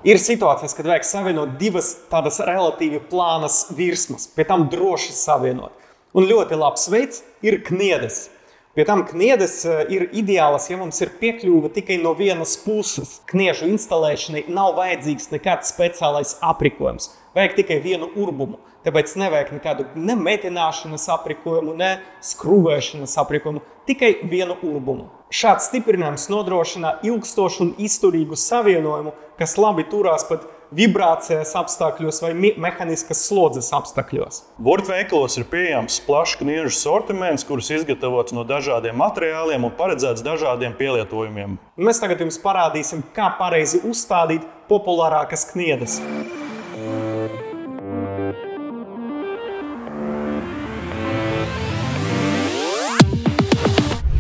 Ir situācijas, kad vajag savienot divas tādas relatīvi plānas virsmas, pie tam droši savienot. Un ļoti labs veids ir kniedes. Pie tam kniedes ir ideālas, ja mums ir piekļuve tikai no vienas puses. Kniežu instalēšanai nav vajadzīgs nekāds speciālais aprīkojums. Vajag tikai vienu urbumu. Tāpēc nevajag nekādu ne metināšanas aprīkojumu, ne skrūvēšanas aprīkojumu, tikai vienu urbumu. Šāds stiprinājums nodrošina ilgstošu un izturīgu savienojumu, kas labi turās pat vibrācijas apstākļos vai mehaniskas slodzes apstākļos. Burtveikalos ir pieejams plašs kniežu sortiments, kurus izgatavots no dažādiem materiāliem un paredzēts dažādiem pielietojumiem. Mēs tagad jums parādīsim, kā pareizi uzstādīt populārākas kniedes.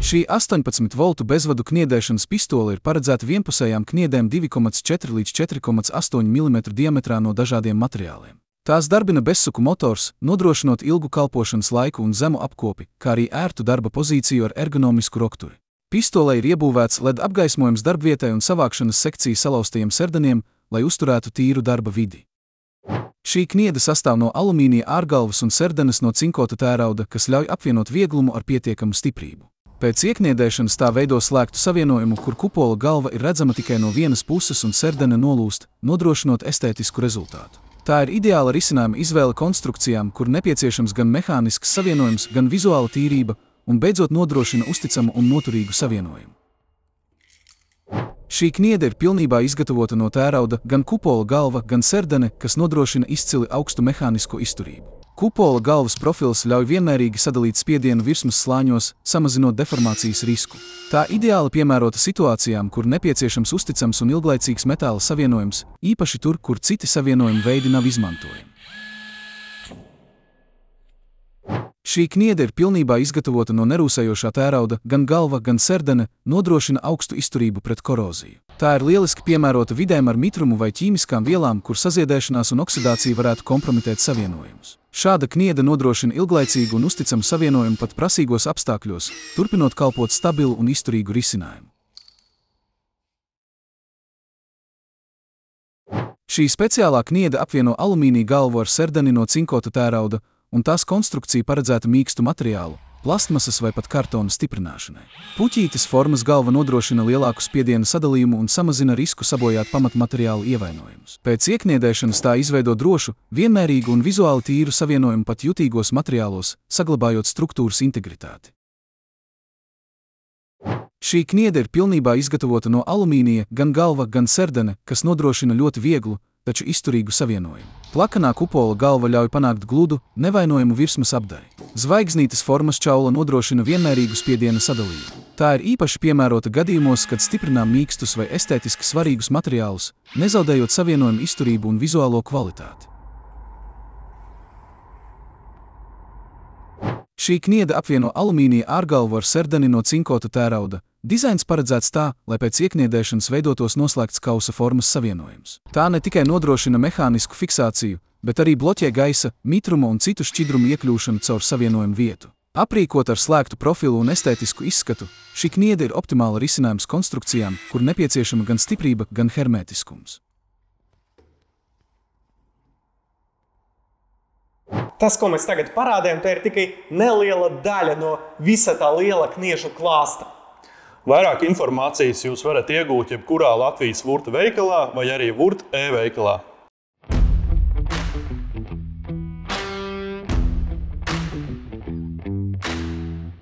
Šī 18 voltu bezvadu kniedēšanas pistole ir paredzēta vienpusējām kniedēm 2,4 līdz 4,8 mm diametrā no dažādiem materiāliem. Tās darbina bezsuku motors, nodrošinot ilgu kalpošanas laiku un zemu apkopi, kā arī ērtu darba pozīciju ar ergonomisku rokturi. Pistolē ir iebūvēts LED apgaismojums darbvietai un savākšanas sekcija salauztajiem serdeniem, lai uzturētu tīru darba vidi. Šī kniede sastāv no alumīnija ārgalvas un serdenes no cinkota tērauda, kas ļauj apvienot vieglumu ar pietiekamu stiprību. Pēc iekniedēšanas tā veido slēgtu savienojumu, kur kupola galva ir redzama tikai no vienas puses un serdene nolūst, nodrošinot estētisku rezultātu. Tā ir ideāla risinājuma izvēle konstrukcijām, kur nepieciešams gan mehānisks savienojums, gan vizuāla tīrība un beidzot nodrošina uzticamu un noturīgu savienojumu. Šī kniede ir pilnībā izgatavota no tērauda, gan kupola galva, gan serdene, kas nodrošina izcili augstu mehānisko izturību. Kupola galvas profils ļauj vienmērīgi sadalīt spiedienu virsmas slāņos, samazinot deformācijas risku. Tā ideāli piemērota situācijām, kur nepieciešams uzticams un ilglaicīgs metāla savienojums, īpaši tur, kur citi savienojuma veidi nav izmantojami. Šī kniede ir pilnībā izgatavota no nerūsējošā tērauda, gan galva, gan serdene nodrošina augstu izturību pret koroziju. Tā ir lieliski piemērota vidēm ar mitrumu vai ķīmiskām vielām, kur saziedēšanās un oksidācija varētu kompromitēt savienojumus. Šāda kniede nodrošina ilglaicīgu un uzticamu savienojumu pat prasīgos apstākļos, turpinot kalpot stabilu un izturīgu risinājumu. Šī speciālā kniede apvieno alumīnija galvu ar serdeni no cinkota tērauda, un tās konstrukcija paredzēta mīkstu materiālu, plastmasas vai pat kartona stiprināšanai. Puķītes formas galva nodrošina lielāku spiediena sadalījumu un samazina risku sabojāt pamatmateriālu ievainojumus. Pēc iekniedēšanas tā izveido drošu, vienmērīgu un vizuāli tīru savienojumu pat jutīgos materiālos, saglabājot struktūras integritāti. Šī kniede ir pilnībā izgatavota no alumīnija, gan galva, gan serdene, kas nodrošina ļoti vieglu, taču izturīgu savienojumu. Plakanā kupola galva ļauj panākt gludu, nevainojumu virsmas apdari. Zvaigznītes formas čaula nodrošina vienmērīgu spiediena sadalījumu. Tā ir īpaši piemērota gadījumos, kad stiprinām mīkstus vai estētiski svarīgus materiālus, nezaudējot savienojumu izturību un vizuālo kvalitāti. Šī kniede apvieno alumīnija ārgalvu ar serdeni no cinkota tērauda. Dizains paredzēts tā, lai pēc iekniedēšanas veidotos noslēgts kausa formas savienojums. Tā ne tikai nodrošina mehānisku fiksāciju, bet arī bloķē gaisa, mitruma un citu šķidrumu iekļūšanu caur savienojumu vietu. Aprīkot ar slēgtu profilu un estētisku izskatu, šī kniede ir optimāla risinājums konstrukcijām, kur nepieciešama gan stiprība, gan hermētiskums. Tas, ko mēs tagad parādījām, tā ir tikai neliela daļa no visa tā liela kniežu klāsta. Vairāk informācijas jūs varat iegūt jebkurā Latvijas Vurta veikalā vai arī Vurta e-veikalā.